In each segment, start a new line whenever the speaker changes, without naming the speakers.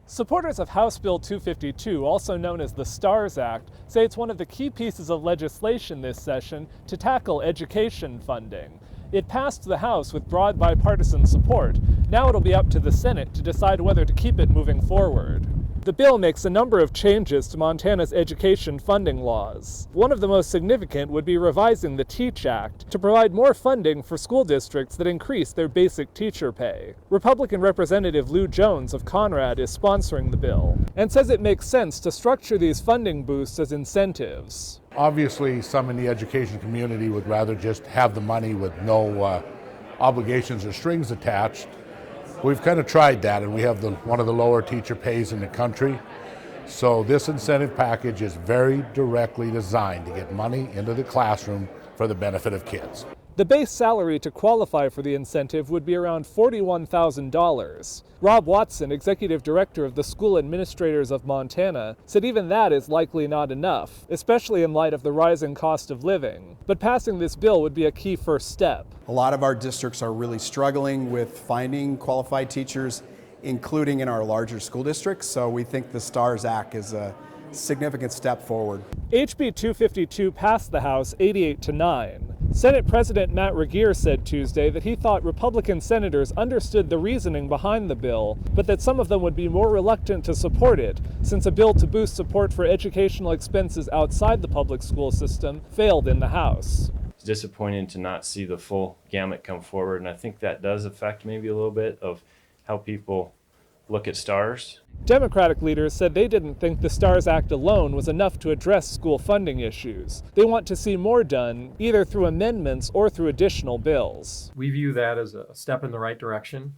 Supporters of House Bill 252, also known as the STARS Act, say it's one of the key pieces of legislation this session to tackle education funding. It passed the House with broad bipartisan support. Now it'll be up to the Senate to decide whether to keep it moving forward. The bill makes a number of changes to Montana's education funding laws. One of the most significant would be revising the TEACH Act to provide more funding for school districts that increase their basic teacher pay. Republican Representative Lou Jones of Conrad is sponsoring the bill and says it makes sense to structure these funding boosts as incentives.
Obviously, some in the education community would rather just have the money with no obligations or strings attached. We've kind of tried that, and we have one of the lower teacher pays in the country. So this incentive package is very directly designed to get money into the classroom for the benefit of kids.
The base salary to qualify for the incentive would be around $41,000. Rob Watson, executive director of the School Administrators of Montana, said even that is likely not enough, especially in light of the rising cost of living. But passing this bill would be a key first step.
A lot of our districts are really struggling with finding qualified teachers, including in our larger school districts, so we think the STARS Act is a significant step forward.
HB 252 passed the House 88-9. Senate President Matt Regier said Tuesday that he thought Republican senators understood the reasoning behind the bill, but that some of them would be more reluctant to support it, since a bill to boost support for educational expenses outside the public school system failed in the House.
It's disappointing to not see the full gamut come forward, and I think that does affect maybe a little bit of how people look at STARS.
Democratic leaders said they didn't think the STARS Act alone was enough to address school funding issues. They want to see more done, either through amendments or through additional bills.
We view that as a step in the right direction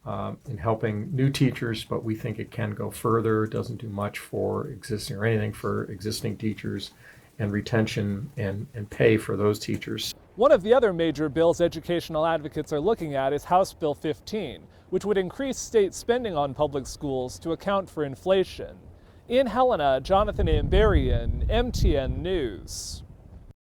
in helping new teachers, but we think it can go further. It doesn't do much for existing teachers and retention and pay for those teachers.
One of the other major bills educational advocates are looking at is House Bill 15, which would increase state spending on public schools to account for inflation. In Helena, Jonathan Amberian, MTN News.